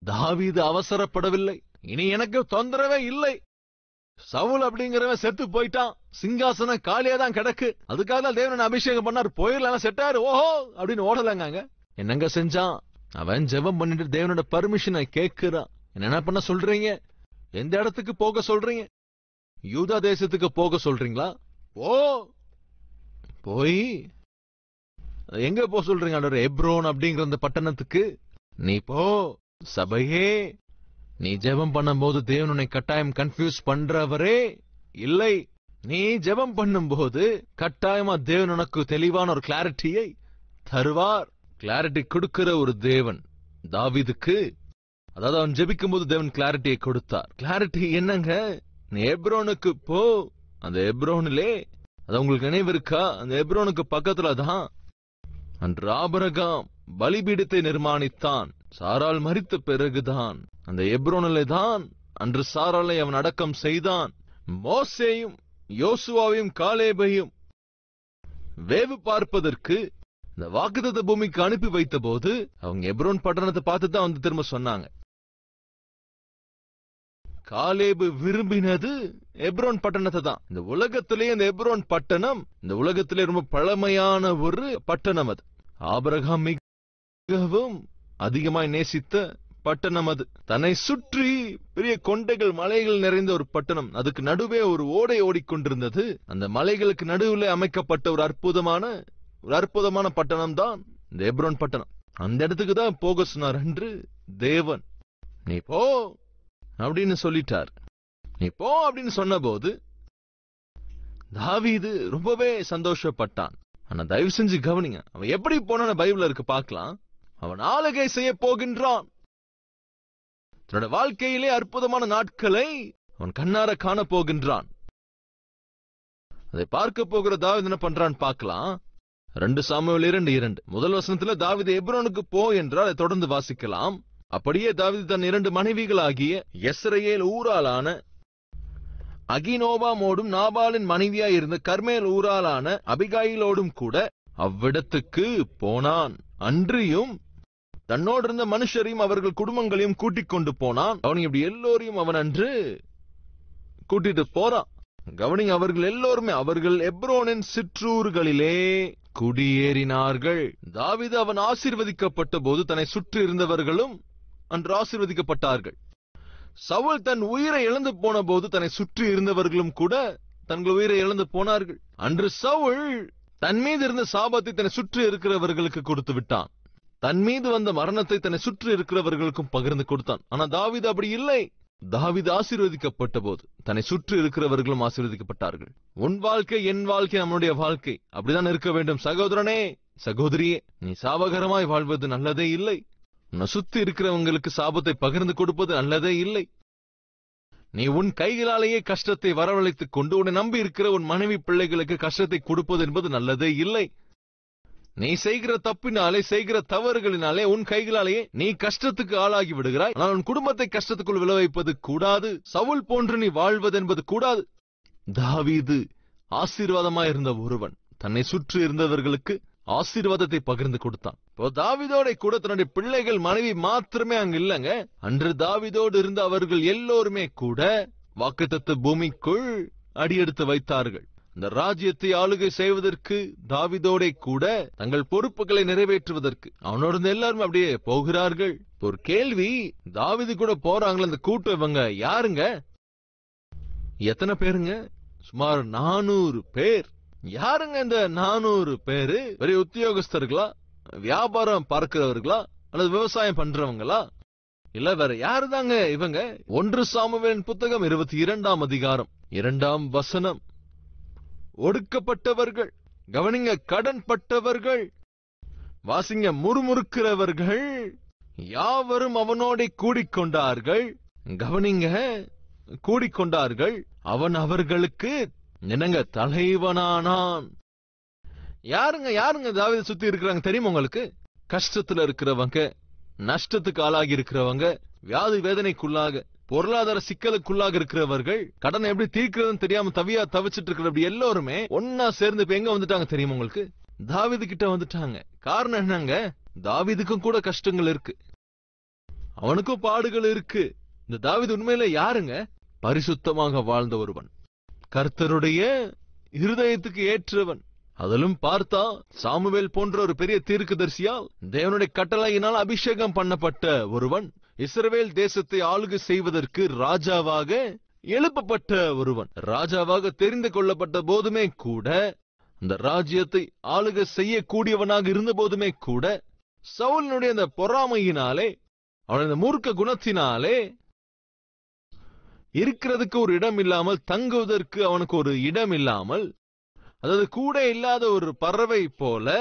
தாவீது அவசரப்படவில்லை. இனி எனக்கு தொந்தரவே இல்லை. சவுல் அப்படிங்கிறவன் செத்து போயிட்டான், சிங்காசனம் காலியா தான் கிடக்கு, அதுக்காக தான் தேவன் அபிஷேகம் பண்ணார், போயிடலாம் செட்டாரு ஓஹோ அப்படின்னு ஓடலங்க. என்னங்க செஞ்சான்? அவன் ஜெபம் பண்ணிட்டு தேவனோட பர்மிஷனை கேட்கிறான். என்ன பண்ண சொல்றீங்க? எந்த இடத்துக்கு போக சொல்றீங்க? யூதா தேசத்துக்கு போக சொல்றீங்களா? போய் எங்க போ சொல்றீங்க ஆண்டவரே? எப்ரோன் அப்படிங்கிற அந்த பட்டணத்துக்கு நீ போ. சபையே, நீ ஜெபம் பண்ணும்போது தேவன் உன்னை கட்டாயம் கன்ஃபியூஸ் பண்றவரே இல்லை. நீ ஜெபம் பண்ணும்போது கட்டாயமா தேவன் உனக்கு தெளிவான ஒரு கிளாரிட்டியை தருவார். கிளாரிட்டி கொடுக்கிற ஒரு தேவன் தாவீதுக்கு, அதாவது அவன் ஜெபிக்கும் போது தேவன் கிளாரிட்டியை கொடுத்தார். கிளாரிட்டி என்னங்க? நீ எப்ரோனுக்கு போ. அந்த எப்ரோனிலே, அது உங்களுக்கு நினைவு இருக்கா? அந்த எப்ரோனுக்கு பக்கத்துல தான் அன்று ஆபிரகாம் பலிபீடத்தை நிர்மாணித்தான். சாராள் மரித்த பிறகுதான் அந்த எப்ரோனிலே தான் அன்று சாராளை அவன் அடக்கம் செய்தான். மோசேயும் யோசுவாவையும் காலேபையும் வேவு பார்ப்பதற்கு இந்த வாக்குத்தத்த பூமிக்கு அனுப்பி வைத்த போது அவங்க எப்ரோன் பட்டணத்தை பார்த்து தான் வந்து திரும்ப சொன்னாங்க. காலேபு விரும்பினது எப்ரோன் பட்டணத்தை தான். இந்த உலகத்திலே இந்த எப்ரோன் பட்டணம் இந்த உலகத்திலே ரொம்ப பழமையான ஒரு பட்டணம். அது ஆபிரகாம் மிகவும் அதிகமாய் நேசித்த பட்டணம். அது தன்னை சுற்றி பெரிய கொண்டைகள் மலைகள் நிறைந்த ஒரு பட்டணம். அதுக்கு நடுவே ஒரு ஓடை ஓடிக்கொண்டிருந்தது. அந்த மலைகளுக்கு நடுவில் அமைக்கப்பட்ட ஒரு அற்புதமான பட்டணம் தான் இந்த எப்ரோன் பட்டணம். அந்த இடத்துக்கு தான் போக சொன்னார் என்று தேவன். நீ போ அப்படின்னு சொல்லிட்டார். நீ போ அப்படின்னு சொன்ன போது தாவீது ரொம்பவே சந்தோஷப்பட்டான். ஆனா தயவு செஞ்சு கவனிங்க, அவன் எப்படி போன பைபிள்ல இருக்கு பார்க்கலாம். அவன் ஆளுகை செய்ய போகின்றான். தன்னோட வாழ்க்கையிலே அற்புதமான நாட்களை அவன் கண்ணார காண போகின்றான். அதை பார்க்க போகிற தாவீது என்ன பண்றான் பார்க்கலாம். 2 சாமுவேல் 2:2 முதல் வசனத்துல தாவீது எப்ரோனுக்கு போ என்றால் அதை தொடர்ந்து வாசிக்கலாம். அப்படியே தாவீது தன் 2 மனைவிகளாகிய யெஸ்ரயேல் ஊராளான அகினோபாமோடும் நாபாலின் மனைவியாய் இருந்த கர்மேல் ஊராளான அபிகாயிலோடும் கூட அவ்விடத்துக்கு போனான். அன்றியும் தன்னோடு இருந்த மனுஷரையும் அவர்கள் குடும்பங்களையும் கூட்டிக் கொண்டு போனான். அவன் இப்படி எல்லோரையும் அவன் அன்று கூட்டிட்டு போறான். கவனிங்க, அவர்கள் எல்லோருமே அவர்கள் எப்ரோனின் சிற்றூர்களிலே குடியேறினார்கள். தாவீது அவன் ஆசீர்வதிக்கப்பட்ட போது தன்னை சுற்றி இருந்தவர்களும் அன்று ஆசீர்வதிக்கப்பட்டார்கள். சவுல் தன் உயிரை இழந்து போன போது தன்னை சுற்றி இருந்தவர்களும் கூட தங்கள் உயிரை இழந்து போனார்கள். அன்று சவுல் தன் மீது இருந்த சாபத்தை தன்னை சுற்றி இருக்கிறவர்களுக்கு கொடுத்து விட்டான். தன் மீது வந்த மரணத்தை தன்னை சுற்றி இருக்கிறவர்களுக்கும் பகிர்ந்து கொடுத்தான். ஆனா தாவீது அப்படி இல்லை. தாவீது ஆசீர்வதிக்கப்பட்ட போது தன்னை சுற்றி இருக்கிறவர்களும் ஆசீர்வதிக்கப்பட்டார்கள். உன் வாழ்க்கை, என் வாழ்க்கை, நம்முடைய வாழ்க்கை அப்படிதான் இருக்க வேண்டும். சகோதரனே, சகோதரியே, நீ சாபகரமாய் வாழ்வது நல்லதே இல்லை. உன்னை சுத்தி இருக்கிறவங்களுக்கு சாபத்தை பகிர்ந்து கொடுப்பது நல்லதே இல்லை. நீ உன் கைகளாலேயே கஷ்டத்தை வரவழைத்துக் கொண்டு உன்னை நம்பி இருக்கிற உன் மனைவி பிள்ளைகளுக்கு கஷ்டத்தை கொடுப்பது என்பது நல்லதே இல்லை. நீ செய்கிற தப்பினாலே, செய்கிற தவறுகளினாலே உன் கைகளாலேயே நீ கஷ்டத்துக்கு ஆளாகி விடுகிறாய். ஆனால் உன் குடும்பத்தை கஷ்டத்துக்குள் விளைவிப்பது கூடாது. சவுல் போன்று நீ வாழ்வது என்பது கூடாது. தாவீது ஆசீர்வாதமாயிருந்த ஒருவன் தன்னை சுற்றி இருந்தவர்களுக்கு ஆசீர்வாதத்தை பகிர்ந்து கொடுத்தான். இப்போ தாவீதோட கூட தன்னுடைய பிள்ளைகள், மனைவி மாத்திரமே அங்க இல்லங்க. அன்று தாவீதோடு இருந்த அவர்கள் எல்லோருமே கூட வாக்குத்தத்த பூமிக்குள் அடியெடுத்து வைத்தார்கள். இந்த ராஜ்யத்தை ஆளுகை செய்வதற்கு தாவீதோட கூட தங்கள் பொறுப்புகளை நிறைவேற்றுவதற்கு அவனோட எல்லாருமே அப்படியே போகிறார்கள். ஒரு கேள்வி, தாவீது கூட போறாங்களே அந்த கூட்டம், இவங்க யாருங்க? எத்தனை பேருங்க? சுமார் 400 பேர். யாருங்க இந்த 400 பேரு? பெரிய உத்தியோகஸ்தர்களா, வியாபாரம் பார்க்கிறவர்களா, அல்லது விவசாயம் பண்றவங்களா, இல்ல வேற யாருதாங்க இவங்க? 1 சாமுவேலின் புத்தகம் 22ஆம் அதிகாரம் 2ஆம் வசனம். ஒடுக்கப்பட்டவர்கள், கவனிங்க, கடன்பட்டவர்கள், வாசிங்க, முறுமுறுக்கிறவர்கள் யாவரும் அவனோட கூடிக்கொண்டார்கள். கவனிங்க, கூடிக்கொண்டார்கள். அவன் அவர்களுக்கு என்னங்க தலைவனானான். யாருங்க தாவீதை சுத்தி இருக்கிறாங்க தெரியுமா உங்களுக்கு? கஷ்டத்துல இருக்கிறவங்க, நஷ்டத்துக்கு ஆளாகி இருக்கிறவங்க, வியாதி வேதனைக்குள்ளாக, பொருளாதார சிக்கலுக்குள்ளாக இருக்கிறவர்கள், கடனை எப்படி தீர்க்கிறதுன்னு தெரியாம தவிச்சிட்டு இருக்கிற அப்படி எல்லோருமே ஒன்னா சேர்ந்து இப்ப எங்க வந்துட்டாங்க தெரியுமா உங்களுக்கு? தாவீது கிட்ட வந்துட்டாங்க. காரணம் என்னங்க? தாவீதுக்கும் கூட கஷ்டங்கள் இருக்கு. அவனுக்கும் பாடுகள் இருக்கு. இந்த தாவீது உண்மையில யாருங்க? பரிசுத்தமாக வாழ்ந்த ஒருவன், கர்த்தருடைய இருதயத்துக்கு ஏற்றவன். அதிலும் பார்த்தா சாமுவேல் போன்ற ஒரு பெரிய தீர்க்கதரிசியால் தேவனுடைய கட்டளையினால் அபிஷேகம் பண்ணப்பட்ட ஒருவன், இஸ்ரவேல் தேசத்தை ஆளுகை செய்வதற்கு ராஜாவாக எழுப்பப்பட்ட ஒருவன். ராஜாவாக தெரிந்து கொள்ளப்பட்ட போதுமே கூட, அந்த ராஜ்யத்தை ஆளுகை செய்யக்கூடியவனாக இருந்த போதுமே கூட, சவுலினுடைய அந்த பொறாமையினாலே, அவனுடைய மூர்க்க குணத்தினாலே இருக்கிறதுக்கு ஒரு இடம் இல்லாமல், தங்குவதற்கு அவனுக்கு ஒரு இடம் இல்லாமல், அதாவது கூட இல்லாத ஒரு பறவை போல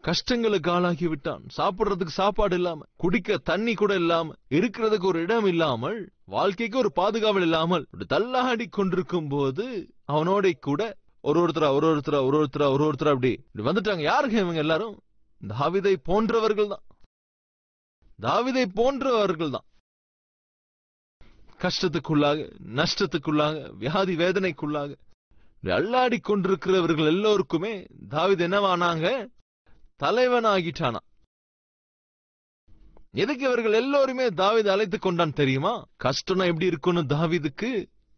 கஷ்டங்களுக்கு ஆளாகி விட்டான். சாப்பிடுறதுக்கு சாப்பாடு இல்லாம, குடிக்க தண்ணி கூட இல்லாம, இருக்கிறதுக்கு ஒரு இடம் இல்லாமல், வாழ்க்கைக்கு ஒரு பாதுகாவல் இல்லாமல் தள்ளாடி கொண்டிருக்கும் போது அவனோட கூட ஒருத்தரா அப்படி வந்துட்டாங்க. யாருங்க இவங்க எல்லாரும்? தாவீதை போன்றவர்கள் தான். தாவீதை போன்றவர்கள் தான் கஷ்டத்துக்குள்ளாக, நஷ்டத்துக்குள்ளாக, வியாதி வேதனைக்குள்ளாக அல்லாடி கொண்டிருக்கிறவர்கள் எல்லோருக்குமே தாவீது என்னவானாங்க? தலைவனாகிட்டானா. எதுக்கு இவர்கள் எல்லோருமே தாவீது அழைத்துக் கொண்டான் தெரியுமா? கஷ்டம் எப்படி இருக்குன்னு தாவீதுக்கு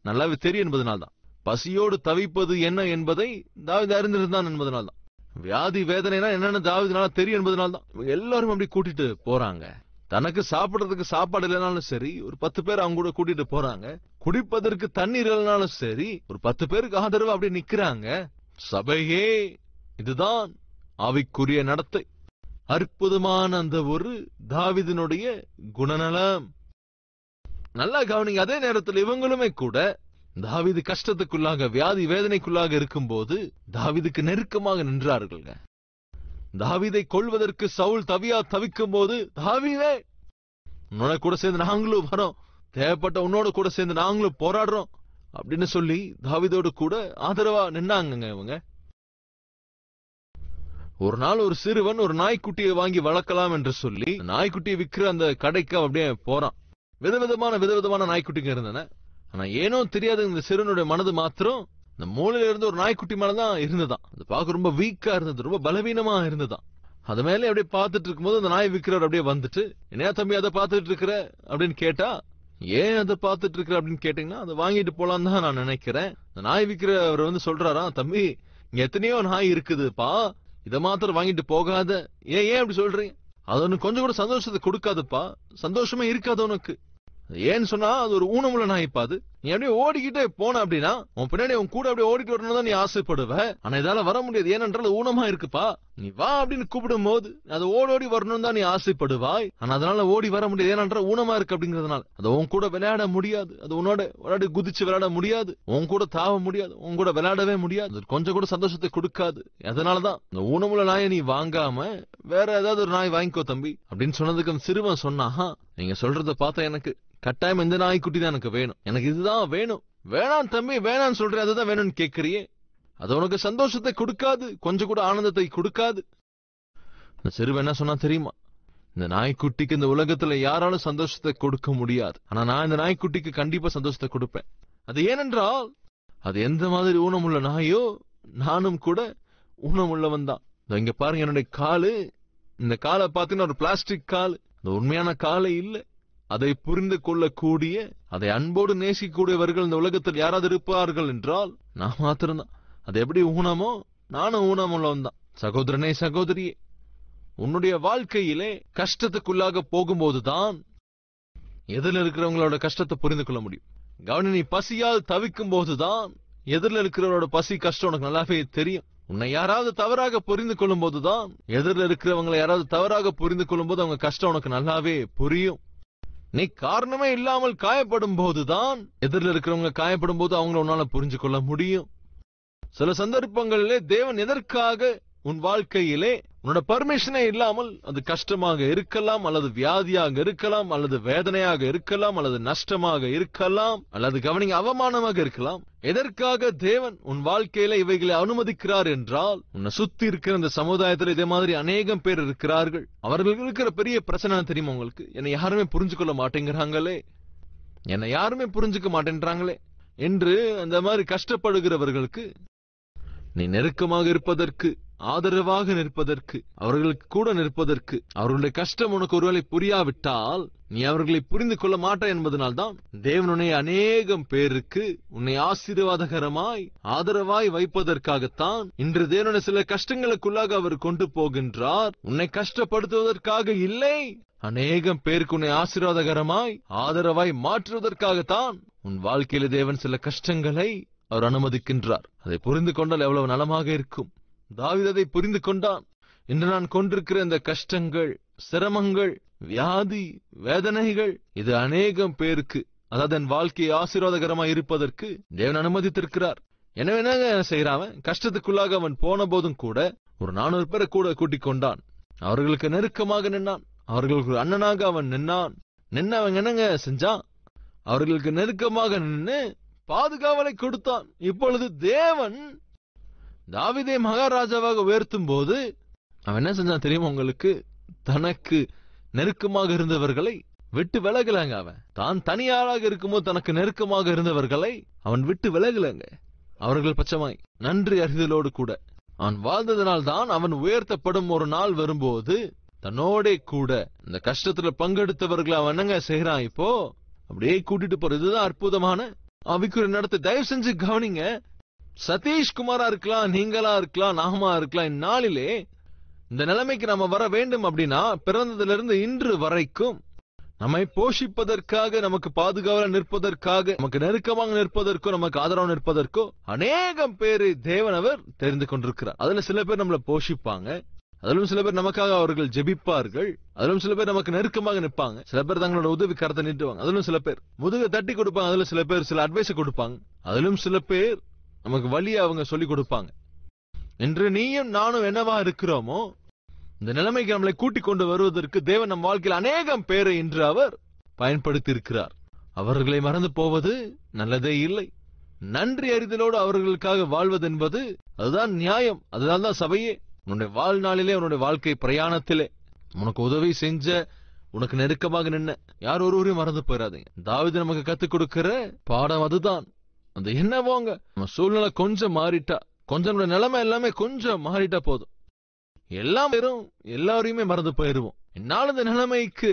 நல்லாவே தெரியும் என்பதனால்தான். பசியோடு தவிப்பது என்ன என்பதை தாவீது அறிந்திருந்தான் என்பதனால்தான். வியாதி வேதனைனா என்னன்னு தாவீதுனால தெரியும் என்பதனால்தான் எல்லாரும் அப்படி கூட்டிட்டு போறாங்க. தனக்கு சாப்பிடுறதுக்கு சாப்பாடு இல்லைனாலும் சரி, ஒரு 10 பேர் அவங்க கூட கூட்டிட்டு போறாங்க. குடிப்பதற்கு தண்ணீர் இல்லைனாலும் சரி, ஒரு 10 பேருக்கு ஆதரவு அப்படி நிக்கிறாங்க. சபையே, இதுதான் ஆவிக்குரிய நடத்தை. அற்புதமான அந்த ஒரு தாவீதினுடைய குணநலம். நல்லா கவனிங்க. அதே நேரத்தில் இவங்களுமே கூட தாவீது கஷ்டத்துக்குள்ளாக, வியாதி வேதனைக்குள்ளாக இருக்கும் போது தாவீதுக்கு நெருக்கமாக நின்றார்கள். தாவீதை கொள்வதற்கு சவுல் தவிக்கும் போது, தாவீதே, உன்னோட கூட சேர்ந்து நாங்களும் வரோம், தேவைப்பட்ட உன்னோட கூட சேர்ந்து நாங்களும் போராடுறோம் அப்படின்னு சொல்லி தாவீதோடு கூட ஆதரவா நின்னாங்க இவங்க. ஒரு நாள் ஒரு சிறுவன் ஒரு நாய்க்குட்டியை வாங்கி வளர்க்கலாம் என்று சொல்லி நாய்க்குட்டியை விற்கிற அந்த கடைக்கு அப்படியே போறான். விதவிதமான நாய்க்குட்டிங்க இருந்தன. ஆனா ஏனோ தெரியாது, இந்த சிறுவனுடைய மனது மாத்திரம் இந்த மூலையில இருந்து ஒரு நாய்க்குட்டி மேலதான் இருந்ததான். அது பார்க்க ரொம்ப வீக்கா இருந்தது, ரொம்ப பலவீனமா இருந்ததான். அது மேலே அப்படியே பார்த்துட்டு இருக்கும்போது அந்த நாய் விற்கிறவர் அப்படியே வந்துட்டு, என்னையா தம்பி அதை பார்த்துட்டு இருக்கிற அப்படின்னு கேட்டா, ஏன் அதை பார்த்துட்டு இருக்கிற அப்படின்னு கேட்டீங்கன்னா, அதை வாங்கிட்டு போலான்னு தான் நான் நினைக்கிறேன். அந்த நாய் விற்கிறவர் வந்து சொல்றாரா, தம்பி இங்க எத்தனையோ நாய் இருக்குதுப்பா, இதை மாத்திரம் வாங்கிட்டு போகாத. ஏன் அப்படி சொல்றீங்க? அது உனக்கு கொஞ்சம் கூட சந்தோஷத்தை கொடுக்காதுப்பா, சந்தோஷமே இருக்காது உனக்கு. ஏன்னு சொன்னா அது ஒரு ஊனமுள்ள நாய்ப்பா. அது நீ அப்படியே ஓடிக்கிட்டே போன அப்படின்னா உன் பின்னாடி உன் கூட அப்படியே ஓடிட்டு வரணும் தான் நீ ஆசைப்படுவ. ஆனா இதால வர முடியாது, ஏனென்றால் ஊனமா இருக்குப்பா. நீ வா அப்படின்னு கூப்பிடும் போது அது ஓடி வரணும் தான் நீ ஆசைப்படுவாய். ஆனா அதனால ஓடி வர முடியாது, ஏனென்றால் ஊனமா இருக்கு அப்படிங்கறதுனால. அது உன் கூட விளையாட முடியாது, அது உன்னோட விளையாடி குதிச்சு விளையாட முடியாது, உன் கூட தாவ முடியாது, உன் கூட விளையாடவே முடியாது, கொஞ்சம் கூட சந்தோஷத்தை கொடுக்காது. அதனாலதான் இந்த ஊனமுள்ள நாயை நீ வாங்காம வேற ஏதாவது ஒரு நாய் வாங்கிக்கோ தம்பி அப்படின்னு சொன்னதுக்கு சிறுவன் சொன்னா, நீங்க சொல்றத பார்த்தா எனக்கு கட்டாயம் இந்த நாய்க்குட்டி தான் எனக்கு வேணும், எனக்கு இதுதான் வேணும். வேணாம் தம்பி, வேணான்னு சொல்றேன், அதுதான் வேணும்னு கேட்கறியே, அது உனக்கு சந்தோஷத்தை கொடுக்காது, கொஞ்சம் கூட ஆனந்தத்தை கொடுக்காது. இந்த சிறுவன் என்ன சொன்னா தெரியுமா? இந்த நாய்க்குட்டிக்கு இந்த உலகத்துல யாராலும் சந்தோஷத்தை கொடுக்க முடியாது, ஆனா நான் இந்த நாய்க்குட்டிக்கு கண்டிப்பா சந்தோஷத்தை கொடுப்பேன். அது ஏனென்றால் அது எந்த மாதிரி ஊனமுள்ள நாயோ நானும் கூட ஊனமுள்ளவன் தான். இங்க பாருங்க, என்னுடைய காலு, இந்த காலை பார்த்தீங்கன்னா ஒரு பிளாஸ்டிக் கால், இந்த உண்மையான காலை இல்லை. அதை புரிந்து கொள்ளக்கூடிய, அதை அன்போடு நேசிக்கக்கூடியவர்கள் இந்த உலகத்தில் யாராவது இருப்பார்கள் என்றால் நான் மாத்திரம்தான். அது எப்படி ஊனமோ நானும் ஊனமுள்ளவன் தான். சகோதரனே சகோதரியே, உன்னுடைய வாழ்க்கையிலே கஷ்டத்துக்குள்ளாக போகும்போதுதான் எதிரில் இருக்கிறவங்களோட கஷ்டத்தை புரிந்து கொள்ள முடியும். கவனி, நீ பசியால் தவிக்கும் போதுதான் எதிரில் இருக்கிறவங்களோட பசி கஷ்டம் உனக்கு நல்லாவே தெரியும். உன்னை யாராவது தவறாக புரிந்து கொள்ளும் போதுதான், எதிரில் இருக்கிறவங்களை யாராவது தவறாக புரிந்து கொள்ளும் போது அவங்க கஷ்டம் உனக்கு நல்லாவே புரியும். நீ காரணமே இல்லாமல் காயப்படும் போதுதான் எதிரில் இருக்கிறவங்க காயப்படும் போது அவங்கள உன்னால புரிஞ்சு கொள்ள முடியும். சில சந்தர்ப்பங்களிலே தேவன் எதற்காக உன் வாழ்க்கையிலே உன்னோட பர்மிஷனே இல்லாமல், அது கஷ்டமாக இருக்கலாம், அல்லது வியாதியாக இருக்கலாம், அல்லது வேதனையாக இருக்கலாம், அல்லது நஷ்டமாக இருக்கலாம், அல்லது கவனிங்க அவமானமாக இருக்கலாம். எதற்காக தேவன் உன் வாழ்க்கையில இவைகளை அனுமதிக்கிறார் என்றால், உன்னை சுத்தி இருக்கிற இந்த சமுதாயத்தில் இதே மாதிரி அநேகம் பேர் இருக்கிறார்கள். அவர்களுக்கு இருக்கிற பெரிய பிரச்சனை தெரியுமா உங்களுக்கு? என்னை யாருமே புரிஞ்சு கொள்ள மாட்டேங்கிறாங்களே, என்னை யாருமே புரிஞ்சுக்க மாட்டேன்றாங்களே என்று அந்த மாதிரி கஷ்டப்படுகிறவர்களுக்கு நீ நெருக்கமாக இருப்பதற்கு ஆதரவாக நிற்பதற்கு, அவர்களுக்கு கூட நிற்பதற்கு. அவர்களுடைய கஷ்டம் உனக்கு ஒருவேளை புரியாவிட்டால் நீ அவர்களை புரிந்து கொள்ள மாட்டாய் என்பதனால்தான் தேவனுடைய அநேகம் பேருக்கு உன்னை ஆசீர்வாதகரமாய் ஆதரவாய் வைப்பதற்காகத்தான் இன்று தேவனுடைய சில கஷ்டங்களுக்குள்ளாக அவர் கொண்டு போகின்றார். உன்னை கஷ்டப்படுத்துவதற்காக இல்லை, அநேகம் பேருக்கு உன்னை ஆசீர்வாதகரமாய் ஆதரவாய் மாற்றுவதற்காகத்தான் உன் வாழ்க்கையில தேவன் சில கஷ்டங்களை அவர் அனுமதிக்கின்றார். அதை புரிந்து கொண்டால் எவ்வளவு நலமாக இருக்கும். தாவீது அதை புரிந்து கொண்டான். இன்று நான் கொண்டிருக்கிற இந்த கஷ்டங்கள், சிரமங்கள், வியாதி, வேதனைகள், இது அநேகம் பேருக்கு, அதாவது என் வாழ்க்கையை ஆசீர்வாதகரமாய் இருப்பதற்கு தேவன் அனுமதித்திருக்கிறார். எனவே என்ன செய்யறான்? கஷ்டத்துக்குள்ளாக அவன் போன போதும் கூட ஒரு 400 பேரை கூட கூட்டிக் கொண்டான். அவர்களுக்கு நெருக்கமாக நின்னான். அவர்களுக்கு ஒரு அண்ணனாக அவன் நின்னான். அவன் என்னங்க செஞ்சான்? அவர்களுக்கு நெருக்கமாக நின்று பாதுகாவலை கொடுத்தான். இப்பொழுது தேவன் தாவீதை மகாராஜாவாக உயர்த்தும் போது அவன் என்ன செஞ்சான் தெரியுமா உங்களுக்கு? தனக்கு நெருக்கமாக இருந்தவர்களை விட்டு விலகலங்க. அவன் தான் தனியாராக இருக்கும்போது தனக்கு நெருக்கமாக இருந்தவர்களை அவன் விட்டு விலகலங்க. அவர்கள் பட்சமாய் நன்றி அறிதலோடு கூட அவன் வாழ்ந்ததனால் தான் அவன் உயர்த்தப்படும் ஒரு நாள் வரும்போது தன்னோட கூட இந்த கஷ்டத்துல பங்கெடுத்தவர்களை அவன் என்னங்க செய்யறான்? இப்போ அப்படியே கூட்டிட்டு போற. இதுதான் அற்புதமான ஆவிக்குரிய நடத்த. தயவு செஞ்சு கவனிங்க. சதீஷ்குமாரா இருக்கலாம், நீங்களா இருக்கலாம், நாமா இருக்கலாம். இந்நாளிலே இந்த நிலைமைக்கு நாம வர வேண்டும் அப்படின்னா பிறந்ததிலிருந்து இன்று வரைக்கும் நம்மை போஷிப்பதற்காக, நமக்கு பாதுகாவல நிற்பதற்காக, நமக்கு நெருக்கமாக நிற்பதற்கோ, நமக்கு ஆதரவு நிற்பதற்கோ அநேகம் பேரை தேவனவர் தெரிந்து கொண்டிருக்கிறார். அதுல சில பேர் நம்மளை போஷிப்பாங்க, அதிலும் சில பேர் நமக்காக அவர்கள் ஜெபிப்பார்கள், அதிலும் சில பேர் நமக்கு நெருக்கமாக நிற்பாங்க, சில பேர் தங்களோட உதவி கரத்தை நீட்டுவாங்க, அதிலும் சில பேர் முதுக தட்டி கொடுப்பாங்க, அதுல சில பேர் சில அட்வைஸ் கொடுப்பாங்க, அதிலும் சில பேர் நமக்கு வழியை அவங்க சொல்லிக் கொடுப்பாங்க. இன்று நீயும் நானும் என்னவா இருக்கிறோமோ இந்த நிலைமைக்கு நம்மளை கூட்டிக் கொண்டு வருவதற்கு தேவன் நம் வாழ்க்கையில் அநேகம் பேரை இன்று அவர் பயன்படுத்தி இருக்கிறார். அவர்களை மறந்து போவது நல்லதே இல்லை. நன்றி அறிதலோடு அவர்களுக்காக வாழ்வது என்பது அதுதான் நியாயம். அதுதான் தான் சபையே. உன்னுடைய வாழ்நாளிலே, உன்னுடைய வாழ்க்கை பிரயாணத்திலே உனக்கு உதவி செஞ்ச, உனக்கு நெருக்கமாக நின்ன யார் ஒருவரையும் மறந்து போயிடாதீங்க. தாவீது நமக்கு கத்துக் கொடுக்கிற பாடம் அதுதான். அந்த என்னவோங்க, நம்ம சூழ்நிலை கொஞ்சம் மாறிட்டா, கொஞ்சம் நிலைமை எல்லாமே கொஞ்சம் மாறிட்டா போதும், எல்லாம் வெறும் எல்லாரையுமே மறந்து போயிருவோம். என்னால் இந்த நிலைமைக்கு,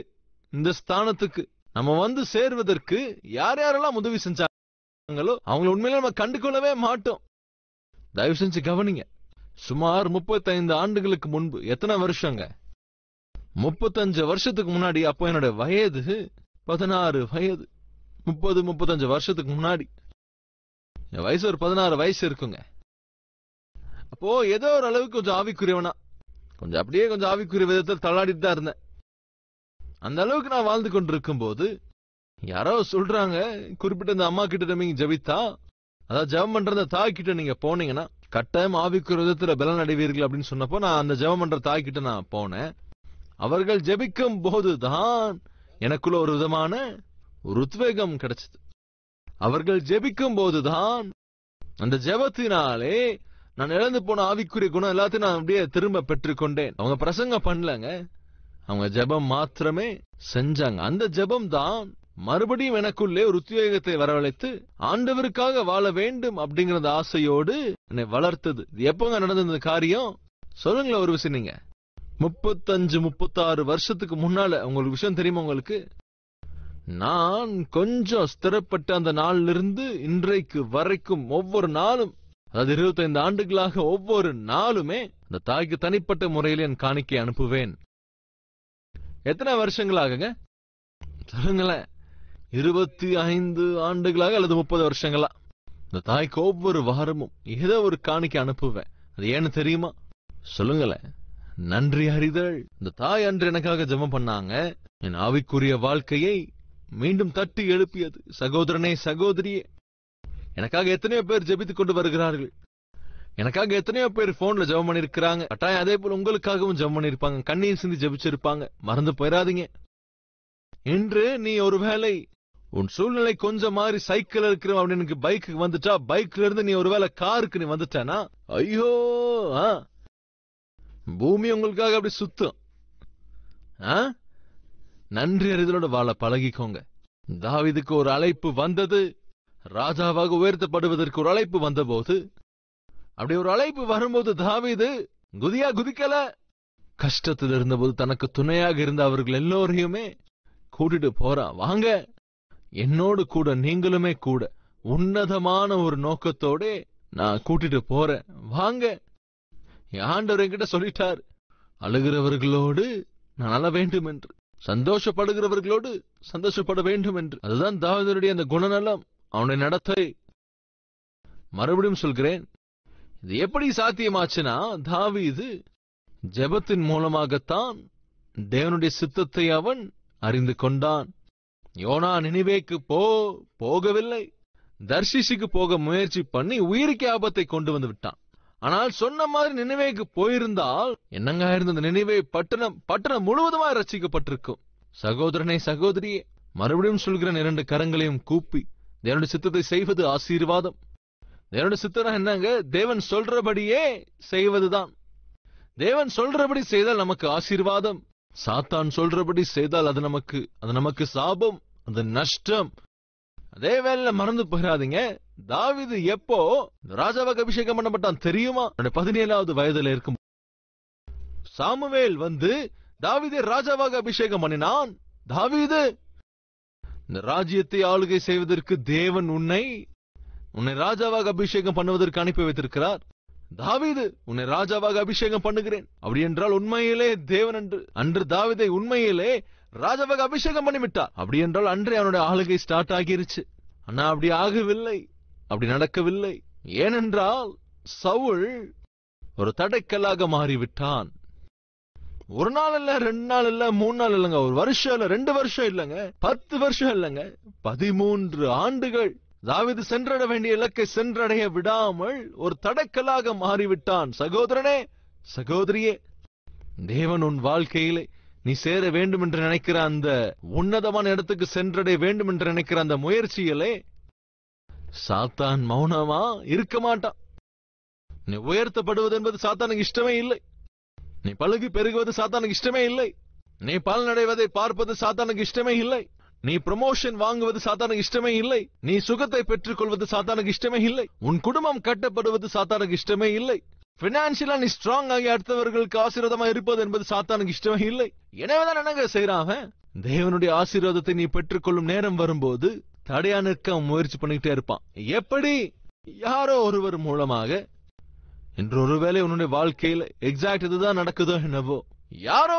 இந்த ஸ்தானத்துக்கு நம்ம வந்து சேர்வதற்கு யார் யாரெல்லாம் உதவி செஞ்சாங்களோ அவங்களை உண்மையில நம்ம கண்டுகொள்ளவே மாட்டோம். தயவு செஞ்சு கவனிங்க. சுமார் 35 ஆண்டுகளுக்கு முன்பு, எத்தனை வருஷங்க? 35 வருஷத்துக்கு முன்னாடி. அப்போ என்னோட வயது 16 வயது. 30-35 வருஷத்துக்கு முன்னாடி என் வயசு ஒரு 16 வயசு இருக்குங்க. அப்போ ஏதோ ஒரு அளவுக்கு கொஞ்சம் ஆவிக்குரியவனா, கொஞ்சம் அப்படியே கொஞ்சம் ஆவிக்குரிய விதத்தில் தள்ளாடிட்டு தான் இருந்தேன். அந்த அளவுக்கு நான் வாழ்ந்து கொண்டிருக்கும் போது யாரோ சொல்றாங்க, குறிப்பிட்ட இந்த அம்மா கிட்ட நீங்க ஜபித்தா, அதாவது ஜபம் பண்ற தாய் கிட்ட நீங்க போனீங்கன்னா கட்டாயம் ஆவிக்குரிய விதத்துல பலன் அடைவீர்கள் அப்படின்னு சொன்னப்போ நான் அந்த ஜபம் பண்ற தாய் கிட்ட நான் போனேன். அவர்கள் ஜபிக்கும் போதுதான் எனக்குள்ள ஒரு விதமான ஒரு உத்வேகம் கிடைச்சது. அவர்கள் ஜெபிக்கும் போதுதான் அந்த ஜெபத்தினாலே நான் இழந்து போன ஆவிக்குரிய குணம் எல்லாத்தையும் நான் அப்படியே திரும்ப பெற்றுக்கொண்டேன். அவங்க பிரசங்கம் பண்ணலங்க, அவங்க ஜெபம் மாத்திரமே செஞ்சாங்க. அந்த ஜெபம் தான் மறுபடியும் எனக்குள்ளே ஒரு உத்வேகத்தை வரவழைத்து ஆண்டவருக்காக வாழ வேண்டும் அப்படிங்கிற ஆசையோடு என்னை வளர்த்தது. எப்பங்க நடந்த இந்த காரியம் சொல்லுங்களேன் ஒரு விஷயம். நீங்க 35-36 வருஷத்துக்கு முன்னால உங்களுக்கு விஷயம் தெரியுமா? உங்களுக்கு நான் கொஞ்சம் ஸ்திரப்பட்ட அந்த நாளிலிருந்து இன்றைக்கு வரைக்கும் ஒவ்வொரு நாளும், அதாவது 25 ஆண்டுகளாக ஒவ்வொரு நாளுமே அந்த தாய்க்கு தனிப்பட்ட முறையில் என் காணிக்கை அனுப்புவேன். எத்தனை வருஷங்களாகங்க சொல்லுங்களேன்? 25 ஆண்டுகளாக அல்லது 30 வருஷங்களா இந்த தாய்க்கு ஒவ்வொரு வாரமும் ஏதோ ஒரு காணிக்கை அனுப்புவேன். அது ஏன்னு தெரியுமா? சொல்லுங்களேன். நன்றி அறிதல். இந்த தாய் அன்று எனக்காக ஜெபம் பண்ணாங்க. என் ஆவிக்குரிய வாழ்க்கையை மீண்டும் தட்டி எழுப்பியது. சகோதரனே, சகோதரியே, எனக்காக எத்தனையோ பேர் ஜெபித்துக் கொண்டு வருகிறார்கள். எனக்காக எத்தனையோ பேர் போன்ல ஜெபம் பண்ணிருக்கிறாங்க. கட்டாயம் அதே போல உங்களுக்காகவும் ஜெபம் பண்ணிருப்பாங்க, கண்ணீர் சிந்தி ஜெபிச்சிருப்பாங்க. மறந்து போயிடாதீங்க. இன்று நீ ஒருவேளை உன் சூழ்நிலை கொஞ்சம் மாறி சைக்கிள் இருக்கிற அப்படின்னு பைக்கு வந்துட்டா, பைக்ல இருந்து நீ ஒருவேளை காருக்கு நீ வந்துட்டனா, ஐயோ பூமி உங்களுக்காக அப்படி சுத்தம். நன்றி அறிதலோட வாழ பழகிக்கோங்க. தாவீதுக்கு ஒரு அழைப்பு வந்தது. ராஜாவாக உயர்த்தப்படுவதற்கு ஒரு அழைப்பு வந்த போது, அப்படி ஒரு அழைப்பு வரும்போது தாவீது குதியா குதிக்கல. கஷ்டத்தில் இருந்தபோது தனக்கு துணையாக இருந்த அவர்கள் எல்லோரையுமே கூட்டிட்டு போறான். வாங்க, என்னோடு கூட நீங்களுமே கூட உன்னதமான ஒரு நோக்கத்தோட நான் கூட்டிட்டு போறேன், வாங்க. என் ஆண்டவர் என்கிட்ட சொல்லிட்டார், அழுகிறவர்களோடு நான் அழ வேண்டும் என்று, சந்தோஷப்படுகிறவர்களோடு சந்தோஷப்பட வேண்டும் என்று. அதுதான் தாவீதுடைய அந்த குணநலம், அவனுடைய நடத்தை. மறுபடியும் சொல்கிறேன், இது எப்படி சாத்தியமாச்சுன்னா, தாவீது ஜெபத்தின் மூலமாகத்தான் தேவனுடைய சித்தத்தை அவன் அறிந்து கொண்டான். யோனா நினிவேக்கு போகவில்லை, தர்ஷீஷுக்கு போக முயற்சி பண்ணி உயிருக்கு ஆபத்தை கொண்டு வந்து விட்டான். ஆனால் சொன்ன மாதிரி நினிவேக்கு போயிருந்தால் என்னங்க இருந்த நினிவே பட்டணம் முழுவதுமா ரட்சிக்கப்பட்டிருக்கும். சகோதரனே, சகோதரியே, மறுபடியும் சொல்கிறேன், 2 கரங்களையும் கூப்பி தேவனுடைய சித்தத்தை செய்வது ஆசீர்வாதம். தேவனுடைய சித்தம் என்னங்க? தேவன் சொல்றபடியே செய்வதுதான். தேவன் சொல்றபடி செய்தால் நமக்கு ஆசீர்வாதம். சாத்தான் சொல்றபடி செய்தால் அது நமக்கு சாபம், அது நஷ்டம். அதே வேளையில மறந்து போயிடாதீங்க, தாவீது எப்போ ராஜாவாக அபிஷேகம் பண்ணப்பட்டான் தெரியுமா? 17வது வயதுல இருக்கும் சாமுவேல் வந்து தாவீதை ராஜாவாக அபிஷேகம் பண்ணினான். தாவீது, இந்த ராஜ்யத்தை ஆளுகை செய்வதற்கு தேவன் உன்னை ராஜாவாக அபிஷேகம் பண்ணுவதற்கு அனுப்பி வைத்திருக்கிறார். தாவீது, உன்னை ராஜாவாக அபிஷேகம் பண்ணுகிறேன். அப்படி என்றால் உண்மையிலே தேவன் அன்று தாவீதை உண்மையிலே ராஜாவாக அபிஷேகம் பண்ணிவிட்டார். அப்படி என்றால் அன்றே அவனுடைய ஆளுகை ஸ்டார்ட் ஆகிருச்சு. ஆனா அப்படி ஆகவில்லை, அப்படி நடக்கவில்லை. ஏனென்றால் சவுல் ஒரு தடைக்கல்லாக மாறிவிட்டான். 1 நாள் இல்ல, 2 நாள் இல்ல, 3 நாள் இல்லங்க, 1 வருஷம் இல்ல, 2 வருஷம் இல்லங்க, 10 வருஷம் இல்லங்க, 13 ஆண்டுகள் தாவீது சென்றட வேண்டிய இலக்கை சென்றடைய விடாமல் ஒரு தடைக்கல்லாக மாறிவிட்டான். சகோதரனே, சகோதரியே, தேவன் உன் வாழ்க்கையிலே நீ சேர வேண்டும் என்று நினைக்கிற அந்த உன்னதமான இடத்துக்கு சென்றடைய வேண்டும் என்று நினைக்கிற அந்த முயற்சியிலே சாத்தான் மௌனமா இருக்க மாட்டான். நீ உயர்த்தப்படுவது என்பது சாத்தானுக்கு இஷ்டமே இல்லை. நீ பழுகி பெருகுவது சாத்தானுக்கு இஷ்டமே இல்லை. நீ பலனடைவதை பார்ப்பது சாத்தானுக்கு இஷ்டமே இல்லை. நீ ப்ரமோஷன் வாங்குவது சாத்தானுக்கு இஷ்டமே இல்லை. நீ சுகத்தை பெற்றுக் கொள்வது சாத்தானுக்கு இஷ்டமே இல்லை. உன் குடும்பம் கட்டப்படுவது சாத்தானுக்கு இஷ்டமே இல்லை. பினான்சியலா நீ ஸ்ட்ராங் ஆகி அடுத்தவர்களுக்கு ஆசீர்வாதமா இருப்பது என்பது சாத்தானுக்கு இஷ்டமே இல்லை. எனவேதான் என்னங்க செய்யறான்? தேவனுடைய ஆசீர்வாதத்தை நீ பெற்றுக்கொள்ளும் நேரம் வரும்போது தடையா நிற்க முயற்சி பண்ணிக்கிட்டே இருப்பான். எப்படி? யாரோ ஒருவர் மூலமாக. இன்று ஒருவேளை உன்னுடைய வாழ்க்கையில எக்ஸாக்ட் இதுதான் நடக்குதோ என்னவோ, யாரோ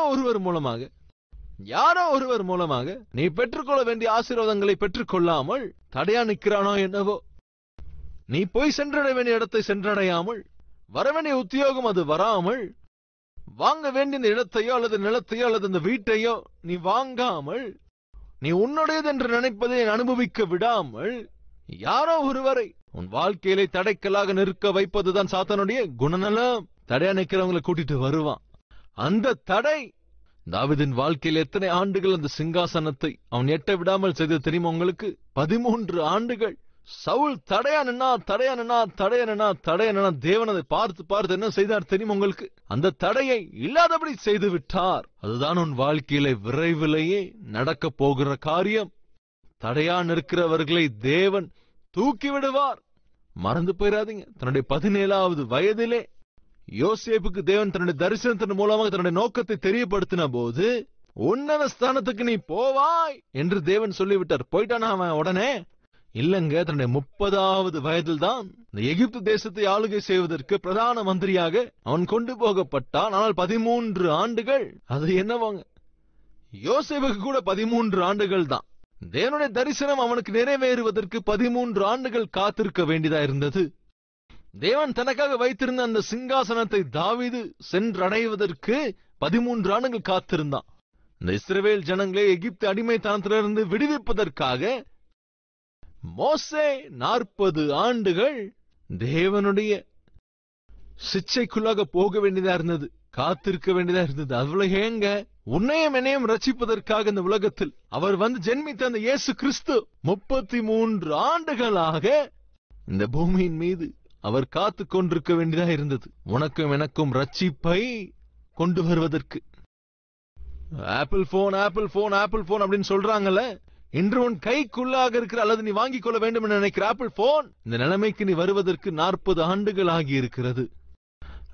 ஒருவர் மூலமாக நீ பெற்றுக்கொள்ள வேண்டிய ஆசீர்வாதங்களை பெற்றுக்கொள்ளாமல் தடையா நிற்கிறானோ என்னவோ, நீ போய் சென்றடைய வேண்டிய இடத்தை சென்றடையாமல், வர வேண்டிய உத்தியோகம் அது வராமல், வாங்க வேண்டிய இடத்தையோ அல்லது நிலத்தையோ அல்லது அந்த வீட்டையோ நீ வாங்காமல், நீ உன்னுடையது என்று நினைப்பதை அனுபவிக்க விடாமல், யாரோ ஒருவரை உன் வாழ்க்கையிலே தடைக்கலாக நிற்க வைப்பதுதான் சாத்தானுடைய குணநலம். தடையா நிற்கிறவங்களை கூட்டிட்டு வருவான். அந்த தடை தாவீதின் வாழ்க்கையில் எத்தனை ஆண்டுகள் அந்த சிங்காசனத்தை அவன் எட்ட விடாமல் செய்தது தெரியுமா உங்களுக்கு? 13 ஆண்டுகள். சவுல் தடையா நின்னா தேவன் அதை பார்த்து என்ன செய்தார் தெரியுமா உங்களுக்கு? அந்த தடையை இல்லாதபடி செய்து விட்டார். அதுதான் உன் வாழ்க்கையில விரைவிலேயே நடக்க போகிற காரியம். தடையா நிற்கிறவர்களை தேவன் தூக்கி விடுவார். மறந்து போயிடாதீங்க. தன்னுடைய 17வது வயதிலே யோசேப்புக்கு தேவன் தன்னுடைய தரிசனத்தின் மூலமாக தன்னுடைய நோக்கத்தை தெரியப்படுத்தின போது, உன்னத ஸ்தானத்துக்கு நீ போவாய் என்று தேவன் சொல்லிவிட்டார். போயிட்டானா அவன் உடனே? இல்லங்க, தன்னுடைய 30வது வயதில் தான் இந்த எகிப்து தேசத்தை ஆளுகை செய்வதற்கு பிரதான மந்திரியாக அவன் கொண்டு போகப்பட்டான். ஆனால் 13 ஆண்டுகள். அது என்னவாங்க, யோசேப்புக்கு கூட 13 ஆண்டுகள் தான். தேவனுடைய தரிசனம் அவனுக்கு நிறைவேறுவதற்கு 13 ஆண்டுகள் காத்திருக்க வேண்டியதா இருந்தது. தேவன் தனக்காக வைத்திருந்த அந்த சிங்காசனத்தை தாவீது சென்றடைவதற்கு 13 ஆண்டுகள் காத்திருந்தான். இந்த இஸ்ரவேல் ஜனங்களை எகிப்து அடிமைத்தனத்திலிருந்து விடுவிப்பதற்காக மோசே 40 ஆண்டுகள் தேவனுடைய சிச்சைக்குள்ளாக போக வேண்டியதா இருந்தது, காத்திருக்க வேண்டியதா இருந்தது. அவ்வளவு ஏங்க, உன்னையும் என்னையும் ரட்சிப்பதற்காக இந்த உலகத்தில் அவர் வந்து ஜென்மித்த அந்த இயேசு கிறிஸ்து 33 ஆண்டுகளாக இந்த பூமியின் மீது அவர் காத்து கொண்டிருக்க வேண்டியதா இருந்தது, உனக்கும் எனக்கும் ரட்சிப்பை கொண்டு வருவதற்கு. ஆப்பிள் போன் அப்படின்னு சொல்றாங்கல்ல, இன்று உன் கைக்குள்ளாக இருக்கிற அல்லது நீ வாங்கிக் கொள்ள வேண்டும் என்று நினைக்கிற ஆப்பிள் போன் இந்த நிலைமைக்கு நீ வருவதற்கு 40 ஆண்டுகள் ஆகி இருக்கிறது.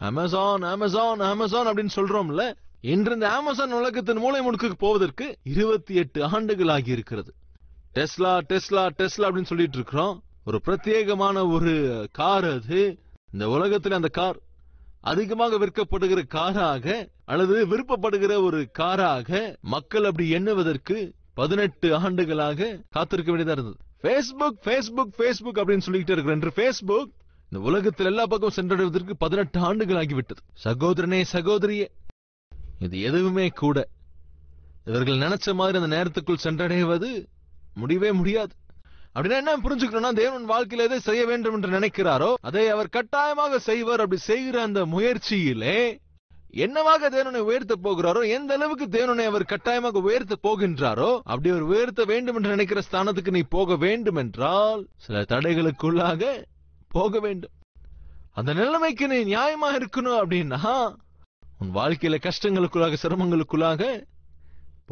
அமேசான் அமேசான் அமேசான் அப்படின்னு சொல்றோம்ல. இன்று இந்த அமேசான் உலகத்தின் மூலை முடுக்கு போவதற்கு 28 ஆண்டுகள் ஆகி இருக்கிறது. டெஸ்லா டெஸ்லா டெஸ்லா அப்படின்னு சொல்லிட்டு இருக்கிறோம். ஒரு பிரத்யேகமான ஒரு கார் அது. இந்த உலகத்தில் அந்த கார் அதிகமாக விற்கப்படுகிற காராக அல்லது விருப்பப்படுகிற ஒரு காராக மக்கள் அப்படி எண்ணுவதற்கு 18 ஆண்டுகளாக காத்திருக்க வேண்டியதா இருந்தது. பேஸ்புக் பேஸ்புக் பேஸ்புக் அப்படின்னு சொல்லிட்டு இருக்கிற என்று பேஸ்புக் இந்த உலகத்தில் எல்லா பக்கம் சென்றடைவதற்கு 18 ஆண்டுகள் ஆகிவிட்டது. சகோதரனே சகோதரியே, இது எதுவுமே கூட இவர்கள் நினைச்ச மாதிரி அந்த நேரத்துக்குள் சென்றடைவது முடியவே முடியாது. அப்படின்னா என்ன புரிஞ்சுக்கணும்னா, தேவன் வாழ்க்கையில எதை செய்ய வேண்டும் என்று நினைக்கிறாரோ அதை அவர் கட்டாயமாக செய்வார். அப்படி செய்கிற அந்த முயற்சியிலே என்னவாக தேவனை உயர்த்த போகிறாரோ, எந்த அளவுக்கு தேவனை அவர் கட்டாயமாக உயர்த்த போகின்றாரோ, அப்படி அவர் உயர்த்த வேண்டும் என்று நினைக்கிற ஸ்தானத்துக்கு நீ போக வேண்டும் என்றால் சில தடைகளுக்குள்ளாக போக வேண்டும். அந்த நிலைமைக்கு நீ நியாயமா இருக்கணும் அப்படின்னா உன் வாழ்க்கையில கஷ்டங்களுக்குள்ளாக சிரமங்களுக்குள்ளாக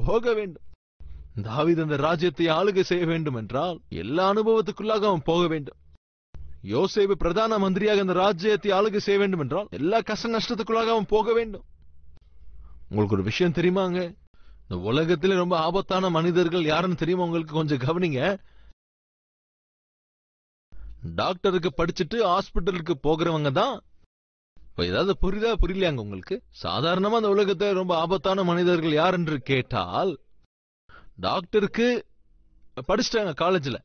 போக வேண்டும். தாவீது அந்த ராஜ்யத்தை ஆளுகை செய்ய வேண்டும் என்றால் எல்லா அனுபவத்துக்குள்ளாக அவன் போக வேண்டும். யோசேப்பு பிரதான மந்திரியாக அந்த ராஜ்யத்தை ஆளுகை செய்ய வேண்டும் என்றால் எல்லா கஷ்ட நஷ்டத்துக்குள்ளாக அவன் போக வேண்டும். உங்களுக்கு ஒரு விஷயம் தெரியுமாங்க, இந்த உலகத்திலே ரொம்ப ஆபத்தான மனிதர்கள் யாருன்னு தெரியுமா உங்களுக்கு? கொஞ்சம் கவனிங்க. டாக்டருக்கு படிச்சுட்டு ஹாஸ்பிட்டலுக்கு போகிறவங்க தான். ஏதாவது புரியுதா புரியலையாங்க உங்களுக்கு? சாதாரணமா அந்த உலகத்தை ரொம்ப ஆபத்தான மனிதர்கள் யார் என்று கேட்டால், டாக்டருக்கு படிச்சுட்டாங்க காலேஜ்ல,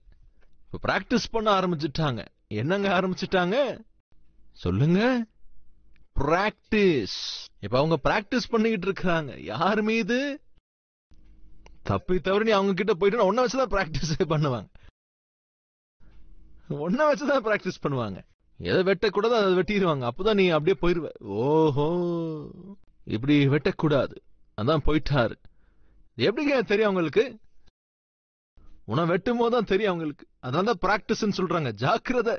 இப்ப பிராக்டிஸ் பண்ண ஆரம்பிச்சுட்டாங்க. என்னங்க ஆரம்பிச்சுட்டாங்க சொல்லுங்க? பிராக்டிஸ். இப்ப அவங்க பிராக்டிஸ் பண்ணிக்கிட்டு இருக்காங்க. யார் மீது? தப்பி தவறி நீ அவங்க கிட்ட போயிட்டு ஒன்ன வச்சுதான் பிராக்டிஸ் பண்ணுவாங்க. ஒன்ன வச்சுதான் பிராக்டிஸ் பண்ணுவாங்க. எதை வெட்டக்கூடாது அதை வெட்டிடுவாங்க. அப்பதான் நீ அப்படியே போயிருவ. ஓஹோ, இப்படி வெட்டக்கூடாது, அதான் போயிட்டாரு. எப்படிங்க தெரியும் அவங்களுக்கு? உன வெட்டும் போதுதான் தெரியும் அவங்களுக்கு. அதான் பிராக்டிஸ் சொல்றாங்க. ஜாக்கிரதை.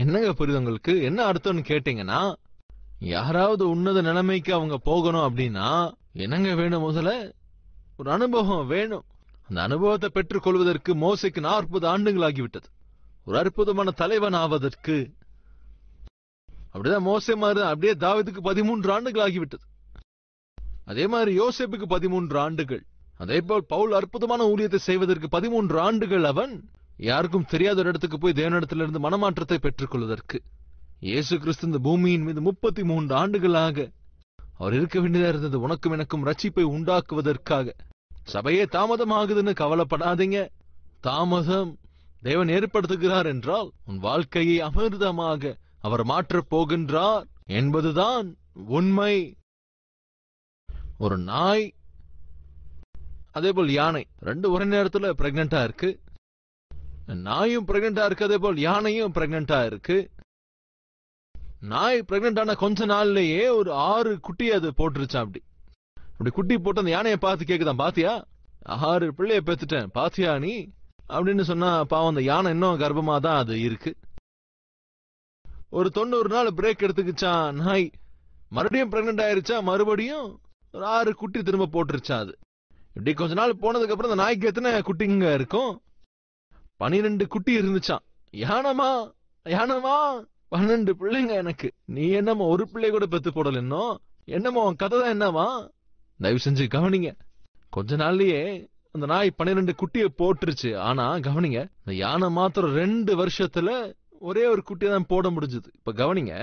என்னங்க புரியுது உங்களுக்கு? என்ன அர்த்தம்னு கேட்டீங்கன்னா, யாராவது உன்னத நிலைமைக்கு அவங்க போகணும் அப்படின்னா என்னங்க வேணும்? முதல்ல ஒரு அனுபவம் வேணும். அந்த அனுபவத்தை பெற்றுக் கொள்வதற்கு மோசேக்கு 40 ஆண்டுகள் ஆகிவிட்டது. ஒரு அற்புதமான தலைவன் ஆவதற்கு. அப்படிதான் மோசே மாதிரி அப்படியே தாவீதுக்கு 13 ஆண்டுகள் ஆகிவிட்டது. அதே மாதிரி யோசேப்புக்கு 13 ஆண்டுகள். அதே போல் பவுல் அற்புதமான ஊழியத்தை செய்வதற்கு 13 ஆண்டுகள் அவன் யாருக்கும் தெரியாத ஒரு இடத்துக்கு போய் தேவனிடத்திலிருந்து மனமாற்றத்தை பெற்றுக் கொள்வதற்கு. இயேசு கிறிஸ்து இந்த பூமியின் மீது 33 ஆண்டுகளாக அவர் இருக்க வேண்டியதா இருந்தது, உனக்கும் எனக்கும் ரட்சிப்பை உண்டாக்குவதற்காக. சபையே தாமதமாகுதுன்னு கவலைப்படாதீங்க. தாமதம் தேவன் ஏற்படுத்துகிறார் என்றால் உன் வாழ்க்கையை அமிர்தமாக அவர் மாற்றப் போகின்றார் என்பதுதான் உண்மை. ஒரு நாய் அதே போல் யானை ரெண்டு ஒரே நேரத்துல பிரெக்னண்டா இருக்கு. நாயும் பிரெக்னண்டா இருக்கு, அதே போல் யானையும் பிரெக்னண்டா இருக்கு. நாய் பிரெக்னன்ட் ஆன கொஞ்ச நாள்லயே ஒரு 6 குட்டி அது போட்டுருச்சா. அப்படி குட்டி போட்டு அந்த யானையை பார்த்து கேக்குதான், பாத்தியா 6 பிள்ளைய பெத்துட்டேன் பாத்தியா நீ அப்படின்னு சொன்னா, பாவம் அந்த யானை இன்னும் கர்ப்பமா தான் அது இருக்கு. ஒரு 90 நாள் பிரேக் எடுத்துக்கிச்சா நாய், மறுபடியும் பிரெக்னன்ட் ஆயிருச்சா, மறுபடியும் ஒரு 6 குட்டி திரும்ப போட்டுருச்சா. அது இப்படி கொஞ்ச நாள் போனதுக்கு அப்புறம் அந்த நாய்க்கு எத்தனை குட்டிங்க இருக்கும்? 12 குட்டி இருந்துச்சான். யானமா 12 பிள்ளைங்க எனக்கு. நீ என்னமா ஒரு பிள்ளை கூட பெத்து போடல இன்னும்? என்னமா உன் கதை தான் என்னவா? தயவு செஞ்சு கவனிங்க. கொஞ்ச நாள்லயே அந்த நாய் 12 குட்டியை போட்டுருச்சு. ஆனா கவனிங்க, இந்த யானை மாத்திரம் 2 வருஷத்துல ஒரே ஒரு குட்டியை தான் போட முடிஞ்சது. இப்ப கவனிங்க,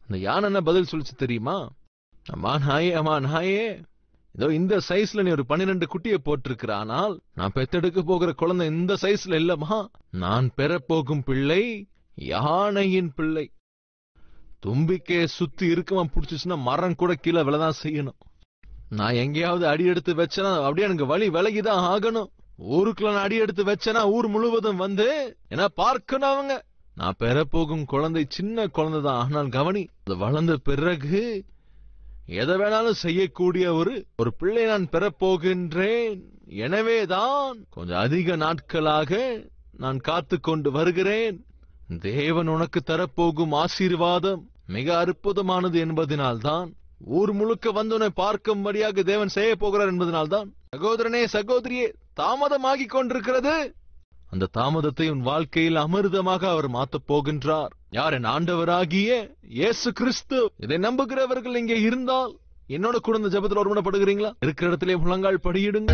அந்த யானை என்ன பதில் சொல்லிச்சு தெரியுமா? அம்மா நாயே, இதோ இந்த சைஸ்ல நீ ஒரு 12 குட்டியை போட்டிருக்கிற, ஆனால் நான் பெத்தெடுக்க போகிற குழந்தை இந்த சைஸ்ல இல்லமா. நான் பெறப்போகும் பிள்ளை யானையின் பிள்ளை. தும்பிக்கே சுத்தி இருக்குமா புடிச்சுச்சுன்னா மரம் கூட கீழே விழதான் செய்யணும். நான் எங்கேயாவது அடி எடுத்து வச்சேனா அப்படியே எனக்கு வழி விலகிதான் ஆகணும். ஊருக்குள்ள நான் அடி எடுத்து வச்சேனா ஊர் முழுவதும் வந்து என்ன பார்க்கணும் அவங்க. நான் பெறப்போகும் குழந்தை சின்ன குழந்தைதான், ஆனால் கவனி, அது வளர்ந்த பிறகு எதை வேணாலும் செய்யக்கூடிய ஒரு பிள்ளை நான் பெறப்போகின்றேன். எனவேதான் கொஞ்சம் அதிக நாட்களாக நான் காத்து கொண்டு வருகிறேன். தேவன் உனக்கு தரப்போகும் ஆசீர்வாதம் மிக அற்புதமானது என்பதனால்தான், ஊர் முழுக்க வந்து உன்னை பார்க்கும்படியாக தேவன் செய்ய போகிறார் என்பதனால்தான், சகோதரனே சகோதரியே, தாமதமாகிக் கொண்டிருக்கிறது. அந்த தாமதத்தை உன் வாழ்க்கையில் அமிர்தமாக அவர் மாத்தப் போகின்றார். யார்? என் ஆண்டவராகிய இயேசு கிறிஸ்து. இதை நம்புகிறவர்கள் இங்கே இருந்தால் என்னோட கூட இந்த ஜெபத்தில் ஒருமனப்படுகிறீங்களா? இருக்கிற இடத்திலே முழங்கால் படியிடுங்க.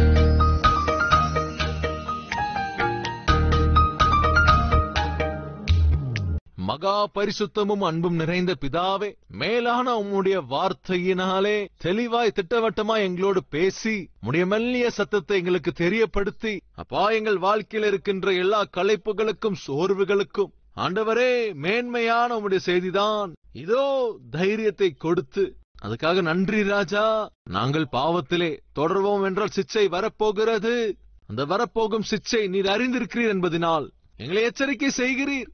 மகா பரிசுத்தமும் அன்பும் நிறைந்த பிதாவே, மேலான உம்முடைய வார்த்தையினாலே தெளிவாய் திட்டவட்டமாய் எங்களோடு பேசி உம்முடைய மெல்லிய சத்தத்தை எங்களுக்கு தெரியப்படுத்தி, அப்பா, எங்கள் வாழ்க்கையில் இருக்கின்ற எல்லா களைப்புகளுக்கும் சோர்வுகளுக்கும் ஆண்டவரே மேன்மையான உம்முடைய செய்திதான் இதோ தைரியத்தை கொடுத்து, அதுக்காக நன்றி ராஜா. நாங்கள் பாவத்திலே தொடர்வோம் என்றால் சிச்சை வரப்போகிறது. அந்த வரப்போகும் சிச்சை நீர் அறிந்திருக்கிறீர் என்பதனால் எங்களை எச்சரிக்கை செய்கிறீர்.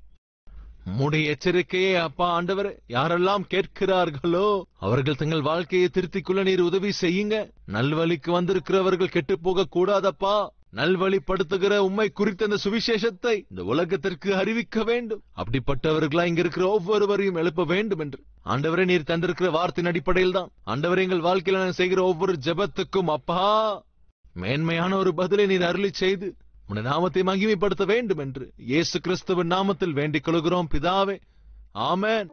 உம்முடைய எச்சரிக்கையே அப்பா ஆண்டவரே, யாரெல்லாம் கேட்கிறார்களோ அவர்கள் தங்கள் வாழ்க்கையை திருத்திக் கொள்ள நீர் உதவி செய்யுங்க. நல்வழிக்கு வந்திருக்கிறவர்கள் கெட்டு போக கூடாதப்பா. நல்வழிப்படுத்துகிற உம்மை குறித்த அந்த சுவிசேஷத்தை இந்த உலகத்திற்கு அறிவிக்க வேண்டும். அப்படிப்பட்டவர்களா இங்க இருக்கிற ஒவ்வொருவரையும் எழுப்ப வேண்டும் என்று ஆண்டவரே நீர் தந்திருக்கிற வார்த்தையின் அடிப்படையில் தான் ஆண்டவரே எங்கள் வாழ்க்கையில் நான் செய்கிற ஒவ்வொரு ஜெபத்துக்கும் அப்பா மேன்மையான ஒரு பதிலை நீர் அருளி செய்து உம்முடைய நாமத்தை மகிமைப்படுத்த வேண்டும் என்று இயேசு கிறிஸ்துவின் நாமத்தில் வேண்டிக் கொள்கிறோம் பிதாவே. ஆமென்.